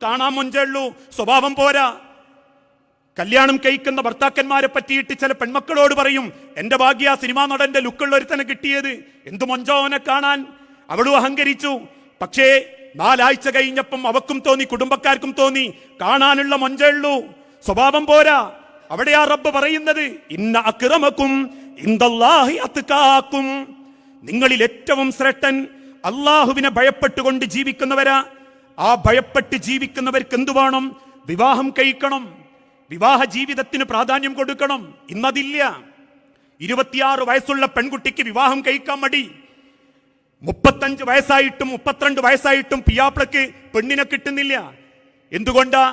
കാണാൻ മൊഞ്ചുള്ളൂ, സ്വഭാവം പോരാ. കല്യാണം കഴിക്കുന്ന ഭർത്താക്കന്മാരെ പറ്റിയിട്ട് ചില പെൺമക്കളോട് പറയും, എന്റെ ഭാഗ്യ സിനിമാ നടന്റെ ലുക്കുള്ള ഒരുത്തനെ കിട്ടിയത്, എന്തു മൊഞ്ചോനെ കാണാൻ. അവളും അഹങ്കരിച്ചു. പക്ഷേ 4 ആഴ്ച കഴിഞ്ഞപ്പം അവക്കും തോന്നി, കുടുംബക്കാർക്കും തോന്നി, കാണാനുള്ള മൊഞ്ചുള്ളൂ, സ്വഭാവം പോരാ. അവിടെയാ റബ്ബ് പറയുന്നത്, ഇന്ന അക്രമക്കും ഇൻദല്ലാഹി അത്ഖാക്കും, നിങ്ങളിൽ ഏറ്റവും ശ്രേഷ്ഠൻ അള്ളാഹുവിനെ ഭയപ്പെട്ടുകൊണ്ട് ജീവിക്കുന്നവരാ. ആ ഭയപ്പെട്ട് ജീവിക്കുന്നവർക്ക് എന്തു വേണം? വിവാഹം കഴിക്കണം, വിവാഹ ജീവിതത്തിന് പ്രാധാന്യം കൊടുക്കണം. ഇന്നതില്ല. 26 വയസ്സുള്ള പെൺകുട്ടിക്ക് വിവാഹം കഴിക്കാൻ മടി. 35 വയസ്സായിട്ടും 32 വയസ്സായിട്ടും പിയാപ്ലക്ക് പെണ്ണിനെ കിട്ടുന്നില്ല. എന്തുകൊണ്ടാ?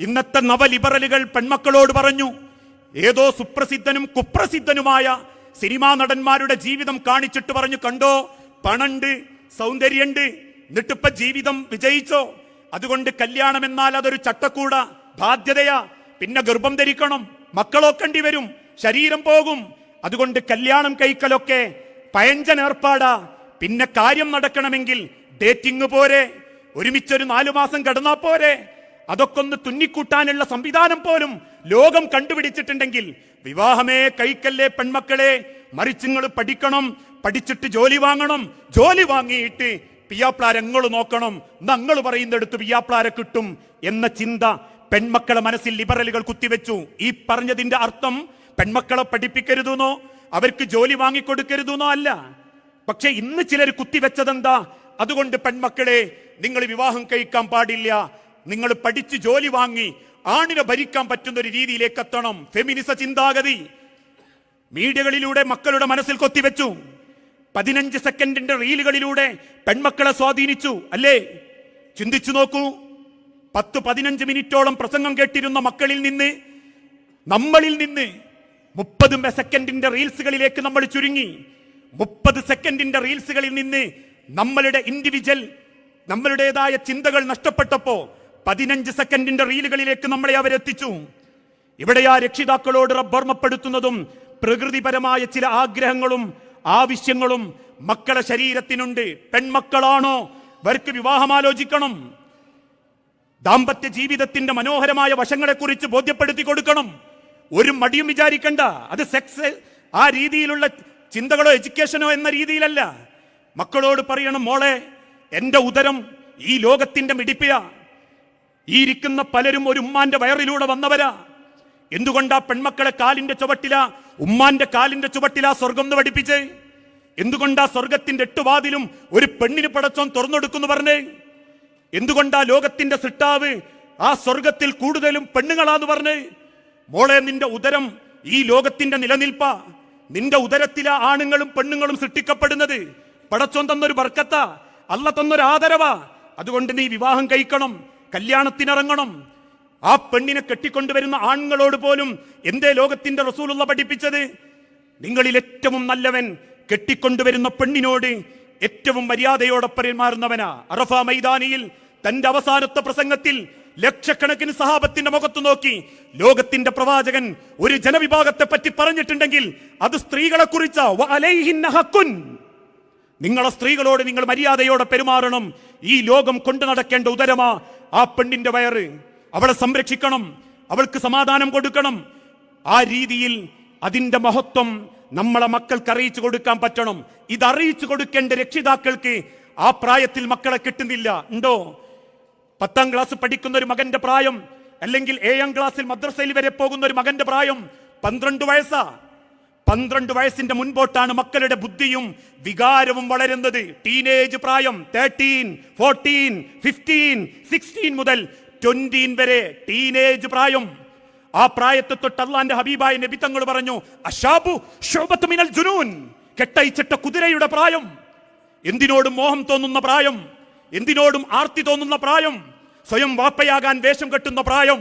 ഇന്നത്തെ നവലിബറലുകൾ പെൺമക്കളോട് പറഞ്ഞു, ഏതോ സുപ്രസിദ്ധനും കുപ്രസിദ്ധനുമായ സിനിമാ നടന്മാരുടെ ജീവിതം കാണിച്ചിട്ട് പറഞ്ഞു, കണ്ടോ പണണ്ട്, സൗന്ദര്യണ്ട്, എന്നിട്ടിപ്പ ജീവിതം വിജയിച്ചോ, അതുകൊണ്ട് കല്യാണം എന്നാൽ അതൊരു ചട്ടക്കൂട, ബാധ്യതയാ, പിന്നെ ഗർഭം ധരിക്കണം, മക്കളോക്കേണ്ടി വരും, ശരീരം പോകും, അതുകൊണ്ട് കല്യാണം കഴിക്കലൊക്കെ പയഞ്ചൻ ഏർപ്പാടാ. പിന്നെ കാര്യം നടക്കണമെങ്കിൽ ഡേറ്റിംഗ് പോരെ, ഒരുമിച്ചൊരു 4 മാസം കിടന്നാ പോരെ, അതൊക്കെ ഒന്ന് തുന്നിക്കൂട്ടാനുള്ള സംവിധാനം പോലും ലോകം കണ്ടുപിടിച്ചിട്ടുണ്ടെങ്കിൽ വിവാഹമേ കഴിക്കല്ലേ പെൺമക്കളെ. മറിച്ചുങ്ങൾ പഠിക്കണം, പഠിച്ചിട്ട് ജോലി വാങ്ങണം, ജോലി വാങ്ങിയിട്ട് പിയാപ്ലാരങ്ങൾ നോക്കണം, ഞങ്ങൾ പറയുന്നിടത്ത് പിയാപ്ലാരെ കിട്ടും എന്ന ചിന്ത പെൺമക്കളെ മനസ്സിൽ ലിബറലുകൾ കുത്തിവെച്ചു. ഈ പറഞ്ഞതിന്റെ അർത്ഥം പെൺമക്കളെ പഠിപ്പിക്കരുതെന്നോ അവർക്ക് ജോലി വാങ്ങിക്കൊടുക്കരുതെന്നോ അല്ല. പക്ഷെ ഇന്ന് ചിലർ കുത്തിവെച്ചതെന്താ? അതുകൊണ്ട് പെൺമക്കളെ നിങ്ങൾ വിവാഹം കഴിക്കാൻ പാടില്ല, നിങ്ങൾ പഠിച്ച് ജോലി വാങ്ങി ആണിനെ ഭരിക്കാൻ പറ്റുന്ന ഒരു രീതിയിലേക്ക് എത്തണം. ഫെമിനിസ ചിന്താഗതി മീഡിയകളിലൂടെ മക്കളുടെ മനസ്സിൽ കൊത്തിവെച്ചു. 15 സെക്കൻഡിന്റെ റീലുകളിലൂടെ പെൺമക്കളെ സ്വാധീനിച്ചു അല്ലേ? ചിന്തിച്ചു നോക്കൂ. 10-15 മിനിറ്റോളം പ്രസംഗം കേട്ടിരുന്ന മക്കളിൽ നിന്ന്, നമ്മളിൽ നിന്ന് 30 സെക്കൻഡിന്റെ റീൽസുകളിലേക്ക് നമ്മൾ ചുരുങ്ങി. 30 സെക്കൻഡിന്റെ റീൽസുകളിൽ നിന്ന് നമ്മളുടെ ഇൻഡിവിജ്വൽ, നമ്മളുടേതായ ചിന്തകൾ നഷ്ടപ്പെട്ടപ്പോ 15 സെക്കൻഡിന്റെ റീലുകളിലേക്ക് നമ്മളെ അവരെത്തിച്ചു. ഇവിടെയാ രക്ഷിതാക്കളോട് റബ്ബ് ഓർമ്മപ്പെടുത്തുന്നതും പ്രകൃതിപരമായ ചില ആഗ്രഹങ്ങളും ആവശ്യങ്ങളും മക്കളെ ശരീരത്തിനുണ്ട്. പെൺമക്കളാണോ അവർക്ക് വിവാഹം ആലോചിക്കണം. ദാമ്പത്യ ജീവിതത്തിന്റെ മനോഹരമായ വശങ്ങളെക്കുറിച്ച് ബോധ്യപ്പെടുത്തി കൊടുക്കണം. ഒരു മടിയും വിചാരിക്കണ്ട. അത് സെക്സ് ആ രീതിയിലുള്ള ചിന്തകളോ എഡ്യൂക്കേഷനോ എന്ന രീതിയിലല്ല. മക്കളോട് പറയണം, മോളെ എന്റെ ഉദരം ഈ ലോകത്തിന്റെ മിടിപ്പിയാ, ഈ ഇരിക്കുന്ന പലരും ഒരു ഉമ്മാന്റെ വയറിലൂടെ വന്നവരാ. എന്തുകൊണ്ടാ പെൺമക്കളെ കാലിന്റെ ചുവട്ടിലാ, ഉമ്മാന്റെ കാലിന്റെ ചുവട്ടിലാ സ്വർഗം എന്ന് പഠിപ്പിച്ചേ? എന്തുകൊണ്ടാ സ്വർഗത്തിന്റെ 8 വാതിലും ഒരു പെണ്ണിന് പടച്ചോൻ തുറന്നെടുക്കുന്നു പറഞ്ഞേ? എന്തുകൊണ്ടാ ലോകത്തിന്റെ സിട്ടാവ് ആ സ്വർഗത്തിൽ കൂടുതലും പെണ്ണുങ്ങളാന്ന് പറഞ്ഞേ? മോളെ നിന്റെ ഉദരം ഈ ലോകത്തിന്റെ നിലനിൽപ്പാ, നിന്റെ ഉദരത്തിലാ ആണുങ്ങളും പെണ്ണുങ്ങളും സൃഷ്ടിക്കപ്പെടുന്നത്. പടച്ചോൻ തന്നൊരു ബർക്കത്താ, അല്ല തന്നൊരു ആദരവാ. അതുകൊണ്ട് നീ വിവാഹം കഴിക്കണം, കല്യാണത്തിനിറങ്ങണം. ആ പെണ്ണിനെ കെട്ടിക്കൊണ്ടുവരുന്ന ആണുങ്ങളോട് പോലും എന്തേ ലോകത്തിന്റെ റസൂലുള്ള പഠിപ്പിച്ചത്? നിങ്ങളിൽ ഏറ്റവും നല്ലവൻ കെട്ടിക്കൊണ്ടുവരുന്ന പെണ്ണിനോട് ഏറ്റവും മര്യാദയോടെ പെരുമാറുന്നവനാ. അറഫ മൈതാനിയിൽ തന്റെ അവസാനത്തെ പ്രസംഗത്തിൽ ലക്ഷക്കണക്കിന് സഹാബത്തിന്റെ മുഖത്ത് നോക്കി ലോകത്തിന്റെ പ്രവാചകൻ ഒരു ജനവിഭാഗത്തെ പറ്റി പറഞ്ഞിട്ടുണ്ടെങ്കിൽ അത് സ്ത്രീകളെ കുറിച്ചാ. നിങ്ങളെ സ്ത്രീകളോട് നിങ്ങൾ മര്യാദയോടെ പെരുമാറണം. ഈ ലോകം കൊണ്ടു നടക്കേണ്ട ഉദരമാ ആ പെണ്ണിന്റെ വയറ്. അവളെ സംരക്ഷിക്കണം, അവൾക്ക് സമാധാനം കൊടുക്കണം. ആ രീതിയിൽ അതിന്റെ മഹത്വം നമ്മളെ മക്കൾക്ക് അറിയിച്ചു കൊടുക്കാൻ പറ്റണം. ഇത് അറിയിച്ചു കൊടുക്കേണ്ട രക്ഷിതാക്കൾക്ക് ആ പ്രായത്തിൽ മക്കളെ കിട്ടുന്നില്ല. ഉണ്ടോ? 10ാം ക്ലാസ് പഠിക്കുന്ന ഒരു മകന്റെ പ്രായം, അല്ലെങ്കിൽ 7ാം ക്ലാസ്സിൽ മദ്രസയിൽ വരെ പോകുന്ന ഒരു മകന്റെ പ്രായം 12 വയസ്സാ. 12 വയസ്സിന്റെ മുൻപോട്ടാണ് മക്കളുടെ ബുദ്ധിയും വികാരവും വളരുന്നത്. ടീനേജ് പ്രായം 13, 14, 15, 16 മുതൽ 20 വരെ ടീനേജ് പ്രായം. ആ പ്രായത്തെ തൊട്ട് അല്ലാഹുവിന്റെ ഹബീബായ നബി തങ്ങൾ പറഞ്ഞു, അശാബു ശുബത്തു മിനൽ ജുനൂൻ, കെട്ടയിച്ചിട്ട കുതിരയുടെ പ്രായം. എന്തിനോടും മോഹം തോന്നുന്ന പ്രായം, എന്തിനോടും ആർത്തി തോന്നുന്ന പ്രായം, സ്വയം വാപ്പയാകാൻ വേഷം കെട്ടുന്ന പ്രായം,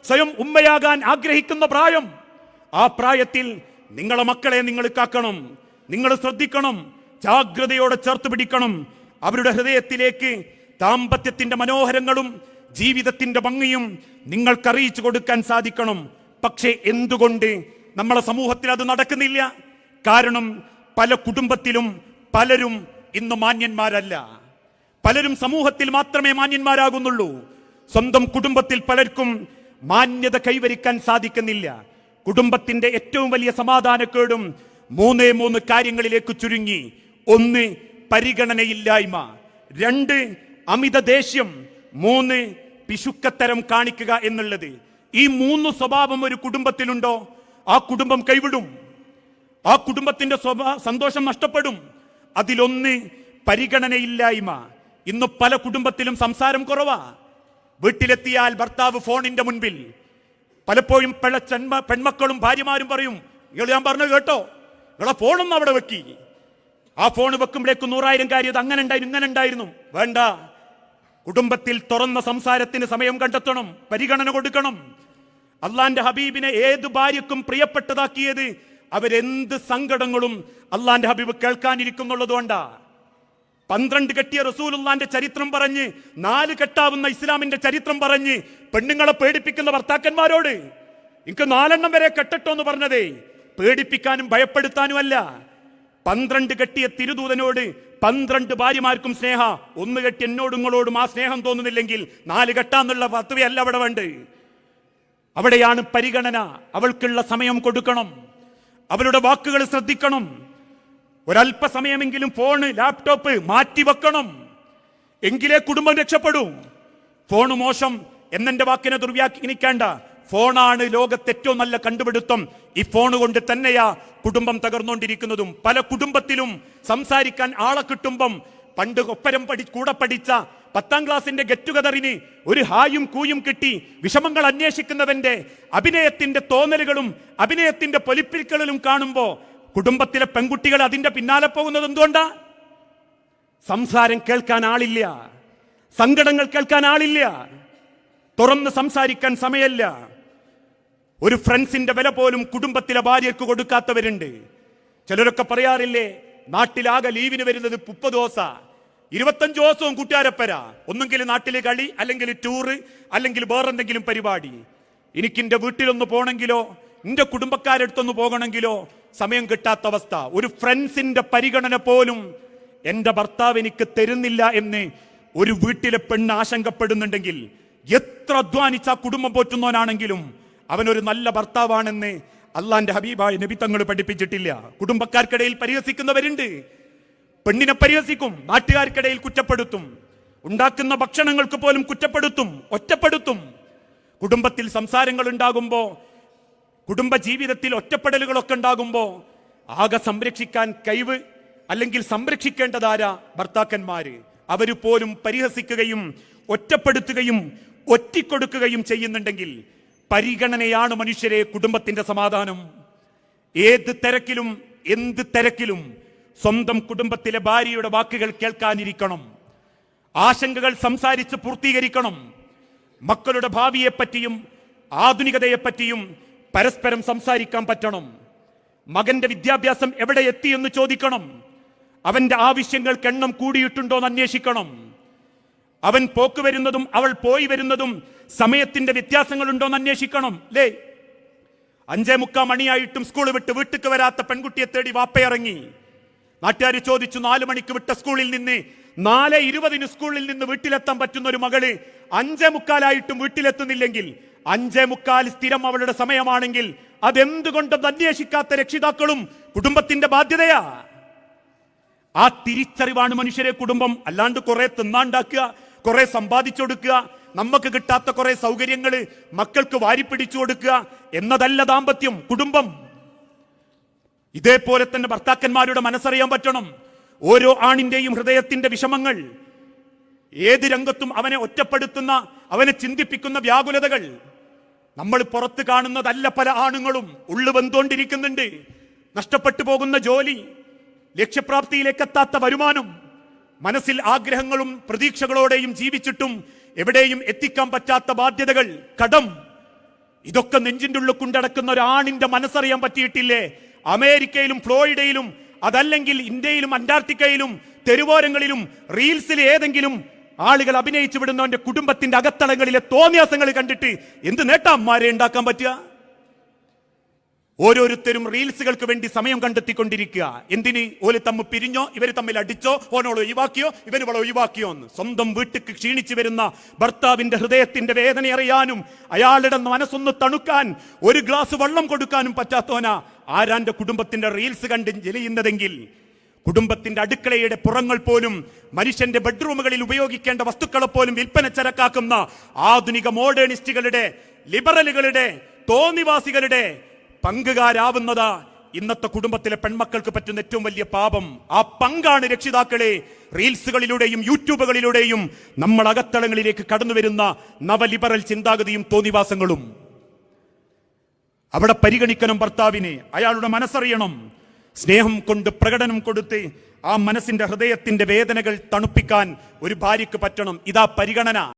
സ്വയം ഉമ്മയാകാൻ ആഗ്രഹിക്കുന്ന പ്രായം. ആ പ്രായത്തിൽ നിങ്ങളെ മക്കളെ നിങ്ങൾ കാക്കണം, നിങ്ങൾ ശ്രദ്ധിക്കണം, ജാഗ്രതയോടെ ചേർത്ത് പിടിക്കണം. അവരുടെ ഹൃദയത്തിലേക്ക് ദാമ്പത്യത്തിന്റെ മനോഹരങ്ങളും ജീവിതത്തിന്റെ ഭംഗിയും നിങ്ങൾക്കറിയിച്ചു കൊടുക്കാൻ സാധിക്കണം. പക്ഷേ എന്തുകൊണ്ട് നമ്മളെ സമൂഹത്തിൽ അത് നടക്കുന്നില്ല? കാരണം പല കുടുംബത്തിലും പലരും ഇന്ന് മാന്യന്മാരല്ല. പലരും സമൂഹത്തിൽ മാത്രമേ മാന്യന്മാരാകുന്നുള്ളൂ. സ്വന്തം കുടുംബത്തിൽ പലർക്കും മാന്യത കൈവരിക്കാൻ സാധിക്കുന്നില്ല. കുടുംബത്തിന്റെ ഏറ്റവും വലിയ സമാധാനക്കേടും മൂന്ന് കാര്യങ്ങളിലേക്ക് ചുരുങ്ങി. 1, പരിഗണനയില്ലായ്മ. 2, അമിത ദേഷ്യം. 3, പിശുക്കത്തരം കാണിക്കുക എന്നുള്ളത്. ഈ 3 സ്വഭാവം ഒരു കുടുംബത്തിലുണ്ടോ, ആ കുടുംബം കൈവിടും. ആ കുടുംബത്തിന്റെ സന്തോഷം നഷ്ടപ്പെടും. അതിലൊന്ന് പരിഗണനയില്ലായ്മ. ഇന്ന് പല കുടുംബത്തിലും സംസാരം കുറവാ. വീട്ടിലെത്തിയാൽ ഭർത്താവ് ഫോണിന്റെ മുൻപിൽ. പലപ്പോഴും പെൺമക്കളും ഭാര്യമാരും പറയും, നിങ്ങൾ ഞാൻ പറഞ്ഞു കേട്ടോ, നിങ്ങളെ ഫോണൊന്നും അവിടെ വെക്കി. ആ ഫോൺ വെക്കുമ്പോഴേക്കും 100,000 കാര്യം, അത് അങ്ങനെ ഉണ്ടായിരുന്നു ഇങ്ങനെ ഉണ്ടായിരുന്നു. വേണ്ട, കുടുംബത്തിൽ തുറന്ന സംസാരത്തിന് സമയം കണ്ടെത്തണം, പരിഗണന കൊടുക്കണം. അള്ളാന്റെ ഹബീബിനെ ഏത് ഭാര്യക്കും പ്രിയപ്പെട്ടതാക്കിയത് അവരെന്ത് സങ്കടങ്ങളും അള്ളാന്റെ ഹബീബ് കേൾക്കാനിരിക്കുന്നുള്ളതുകൊണ്ടാ. 12 കെട്ടിയ റസൂലുള്ളാന്റെ ചരിത്രം പറഞ്ഞ്, 4 കെട്ടാവുന്ന ഇസ്ലാമിന്റെ ചരിത്രം പറഞ്ഞ് പെണ്ണുങ്ങളെ പേടിപ്പിക്കുന്ന ഭർത്താക്കന്മാരോട് എനിക്ക് 4 വരെ കെട്ടട്ടോ എന്ന് പറഞ്ഞതേ പേടിപ്പിക്കാനും ഭയപ്പെടുത്താനുമല്ല. 12 കെട്ടിയ തിരുദൂതനോട് 12 ഭാര്യമാർക്കും സ്നേഹ, 1 കെട്ടി എന്നോടും നിങ്ങളോടും ആ സ്നേഹം തോന്നുന്നില്ലെങ്കിൽ 4 കെട്ടാന്നുള്ള ഫത്വയല്ല അവിടെ വേണ്ട. അവിടെയാണ് പരിഗണന. അവൾക്കുള്ള സമയം കൊടുക്കണം, അവളുടെ വാക്കുകൾ ശ്രദ്ധിക്കണം. ഒരല്പസമയമെങ്കിലും ഫോണ്, ലാപ്ടോപ്പ് മാറ്റിവെക്കണം, എങ്കിലേ കുടുംബം രക്ഷപ്പെടൂ. ഫോണ് മോശം എന്നെന്റെ വാക്കിനെ ദുർവ്യാഖ്യാനിക്കേണ്ട. ഫോണാണ് ലോകത്തെ ഏറ്റവും നല്ല കണ്ടുപിടുത്തം. ഈ ഫോണ് കൊണ്ട് തന്നെയാ കുടുംബം തകർന്നുകൊണ്ടിരിക്കുന്നതും. പല കുടുംബത്തിലും സംസാരിക്കാൻ ആളെ കിട്ടുമ്പം പണ്ട് ഒപ്പരം കൂടെ പഠിച്ച 10ാം ക്ലാസിന്റെ ഗെറ്റ് ടുഗദറിന് ഒരു ഹായും കൂയും കിട്ടി വിഷമങ്ങൾ അന്വേഷിക്കുന്നവന്റെ അഭിനയത്തിന്റെ തോന്നലുകളും അഭിനയത്തിന്റെ പൊലിപ്പിക്കലും കാണുമ്പോ കുടുംബത്തിലെ പെൺകുട്ടികൾ അതിന്റെ പിന്നാലെ പോകുന്നത് എന്തുകൊണ്ടാ? സംസാരം കേൾക്കാൻ ആളില്ല, സങ്കടങ്ങൾ കേൾക്കാൻ ആളില്ല, തുറന്ന് സംസാരിക്കാൻ സമയമില്ല. ഒരു ഫ്രണ്ട്സിന്റെ വില പോലും കുടുംബത്തിലെ ഭാര്യയ്ക്ക് കൊടുക്കാത്തവരുണ്ട്. ചിലരൊക്കെ പറയാറില്ലേ, നാട്ടിലാകെ ലീവിന് വരുന്നത് 30 ദിവസം, 25 ദിവസവും കൂട്ടുകാരപ്പര, ഒന്നെങ്കിൽ നാട്ടിലെ കളി, അല്ലെങ്കിൽ ടൂറ്, അല്ലെങ്കിൽ വേറെന്തെങ്കിലും പരിപാടി. എനിക്കെന്റെ വീട്ടിലൊന്ന് പോകണമെങ്കിലോ എന്റെ കുടുംബക്കാരെടുത്തൊന്ന് പോകണമെങ്കിലോ സമയം കിട്ടാത്ത അവസ്ഥ. ഒരു ഫ്രണ്ട്സിന്റെ പരിഗണന പോലും എന്റെ ഭർത്താവ് എനിക്ക് തരുന്നില്ല എന്ന് ഒരു വീട്ടിലെ പെണ്ണ് ആശങ്കപ്പെടുന്നുണ്ടെങ്കിൽ, എത്ര അധ്വാനിച്ച കുടുംബം പോറ്റുന്നവനാണെങ്കിലും അവനൊരു നല്ല ഭർത്താവാണെന്ന് അള്ളാന്റെ ഹബീബായ നബി തങ്ങൾ പഠിപ്പിച്ചിട്ടില്ല. കുടുംബക്കാർക്കിടയിൽ പരിഹസിക്കുന്നവരുണ്ട്, പെണ്ണിനെ പരിഹസിക്കും, നാട്ടുകാർക്കിടയിൽ കുറ്റപ്പെടുത്തും, ഉണ്ടാക്കുന്ന ഭക്ഷണങ്ങൾക്ക് പോലും കുറ്റപ്പെടുത്തും, ഒറ്റപ്പെടുത്തും. കുടുംബത്തിൽ സംസാരങ്ങൾ ഉണ്ടാകുമ്പോ, കുടുംബ ജീവിതത്തിൽ ഒറ്റപ്പെടലുകളൊക്കെ ഉണ്ടാകുമ്പോ ആകെ സംരക്ഷിക്കാൻ കഴിവ് അല്ലെങ്കിൽ സംരക്ഷിക്കേണ്ടതാരാ? ഭർത്താക്കന്മാര്. അവര് പോലും പരിഹസിക്കുകയും ഒറ്റപ്പെടുത്തുകയും ഒറ്റിക്കൊടുക്കുകയും ചെയ്യുന്നുണ്ടെങ്കിൽ പരിഗണനയാണ് മനുഷ്യരെ കുടുംബത്തിന്റെ സമാധാനം. ഏത് തിരക്കിലും എന്ത് തിരക്കിലും സ്വന്തം കുടുംബത്തിലെ ഭാര്യയുടെ വാക്കുകൾ കേൾക്കാനിരിക്കണം, ആശങ്കകൾ സംസാരിച്ച് പൂർത്തീകരിക്കണം. മക്കളുടെ ഭാവിയെപ്പറ്റിയും ആധുനികതയെപ്പറ്റിയും പരസ്പരം സംസാരിക്കാൻ പറ്റണം. മകന്റെ വിദ്യാഭ്യാസം എവിടെ എത്തിയെന്ന് ചോദിക്കണം. അവന്റെ ആവശ്യങ്ങൾക്ക് എണ്ണം കൂടിയിട്ടുണ്ടോ എന്ന് അന്വേഷിക്കണം. അവൻ പോക്ക് വരുന്നതും അവൾ പോയി വരുന്നതും സമയത്തിന്റെ വ്യത്യാസങ്ങളുണ്ടോ എന്ന് അന്വേഷിക്കണം. അല്ലേ, 5:45 മണിയായിട്ടും സ്കൂൾ വിട്ട് വീട്ടിക്ക് വരാത്ത പെൺകുട്ടിയെ തേടി വാപ്പയിറങ്ങി. നാട്ടുകാർ ചോദിച്ചു, 4 മണിക്ക് വിട്ട സ്കൂളിൽ നിന്ന് 4:20 സ്കൂളിൽ നിന്ന് വീട്ടിലെത്താൻ പറ്റുന്ന ഒരു മകള് 5:45 വീട്ടിലെത്തുന്നില്ലെങ്കിൽ, 5:45 സ്ഥിരം അവളുടെ സമയമാണെങ്കിൽ അതെന്തുകൊണ്ടും അന്വേഷിക്കാത്ത രക്ഷിതാക്കളും കുടുംബത്തിന്റെ ബാധ്യതയാ. ആ തിരിച്ചറിവാണ് മനുഷ്യരെ കുടുംബം. അല്ലാണ്ട് കുറെ തിന്നാണ്ടാക്കുക, കുറെ സമ്പാദിച്ചൊടുക്കുക, നമുക്ക് കിട്ടാത്ത കുറെ സൗകര്യങ്ങൾ മക്കൾക്ക് വാരിപ്പിടിച്ചു കൊടുക്കുക എന്നതല്ല ദാമ്പത്യം, കുടുംബം. ഇതേപോലെ തന്നെ ഭർത്താക്കന്മാരുടെ മനസ്സറിയാൻ പറ്റണം. ഓരോ ആണിന്റെയും ഹൃദയത്തിന്റെ വിഷമങ്ങൾ, ഏത് രംഗത്തും അവനെ ഒറ്റപ്പെടുത്തുന്ന, അവനെ ചിന്തിപ്പിക്കുന്ന വ്യാകുലതകൾ നമ്മൾ പുറത്ത് കാണുന്നതല്ല. പല ആണുങ്ങളും ഉള്ളു വെന്തുകൊണ്ടിരിക്കുന്നുണ്ട്. നഷ്ടപ്പെട്ടു പോകുന്ന ജോലി, ലക്ഷ്യപ്രാപ്തിയിലേക്ക് എത്താത്ത വരുമാനം, മനസ്സിൽ ആഗ്രഹങ്ങളും പ്രതീക്ഷകളോടെയും ജീവിച്ചിട്ടും എവിടെയും എത്തിക്കാൻ പറ്റാത്ത ബാധ്യതകൾ, കടം, ഇതൊക്കെ നെഞ്ചിന്റെ ഉള്ളിൽ കൊണ്ടടക്കുന്ന ഒരാണിന്റെ മനസ്സറിയാൻ പറ്റിയിട്ടില്ലേ? അമേരിക്കയിലും ഫ്ലോറിഡയിലും അതല്ലെങ്കിൽ ഇന്ത്യയിലും അന്റാർട്ടിക്കയിലും തെരുവോരങ്ങളിലും റീൽസിൽ ഏതെങ്കിലും ആളുകൾ അഭിനയിച്ചു വിടുന്നവന്റെ കുടുംബത്തിന്റെ അകത്തളങ്ങളിലെ തോന്നിയാസങ്ങൾ കണ്ടിട്ട് എന്ത് നേട്ടം അമ്മാരെ ഉണ്ടാക്കാൻ പറ്റുക? ഓരോരുത്തരും റീൽസുകൾക്ക് വേണ്ടി സമയം കണ്ടെത്തിക്കൊണ്ടിരിക്കുക. എന്തിന്? ഓല് തമ്മിൽ പിരിഞ്ഞോ, ഇവര് തമ്മിൽ അടിച്ചോ, ഓനോളെ ഒഴിവാക്കിയോ, ഇവനുവളെ ഒഴിവാക്കിയോ എന്ന്. സ്വന്തം വീട്ടിക്ക് ക്ഷീണിച്ചു വരുന്ന ഭർത്താവിന്റെ ഹൃദയത്തിന്റെ വേദന അറിയാനും അയാളുടെ മനസ്സൊന്ന് തണുക്കാൻ ഒരു ഗ്ലാസ് വെള്ളം കൊടുക്കാനും പറ്റാത്തോനാ ആരാന്റെ കുടുംബത്തിന്റെ റീൽസ് കണ്ട് ജലിയുന്നതെങ്കിൽ, കുടുംബത്തിന്റെ അടുക്കളയുടെ പുറങ്ങൾ പോലും മനുഷ്യന്റെ ബെഡ്റൂമുകളിൽ ഉപയോഗിക്കേണ്ട വസ്തുക്കളെ പോലും വിൽപ്പന ചരക്കാക്കുന്ന ആധുനിക മോഡേണിസ്റ്റുകളുടെ, ലിബറലുകളുടെ, തോന്നിവാസികളുടെ പങ്കുകാരാവുന്നത് ഇന്നത്തെ കുടുംബത്തിലെ പെൺമക്കൾക്ക് പറ്റുന്ന ഏറ്റവും വലിയ പാപം. ആ പങ്കാണ് രക്ഷിതാക്കളെ റീൽസുകളിലൂടെയും യൂട്യൂബുകളിലൂടെയും നമ്മൾ അകത്തളങ്ങളിലേക്ക് കടന്നു വരുന്ന നവലിബറൽ ചിന്താഗതിയും തോന്നിവാസങ്ങളും. അവിടെ പരിഗണിക്കണം ഭർത്താവിനെ, അയാളുടെ മനസ്സറിയണം. സ്നേഹം കൊണ്ട് പ്രകടനം കൊടുത്ത് ആ മനസ്സിന്റെ ഹൃദയത്തിന്റെ വേദനകൾ തണുപ്പിക്കാൻ ഒരു ഭാര്യയ്ക്ക് പറ്റണം. ഇതാ പരിഗണന.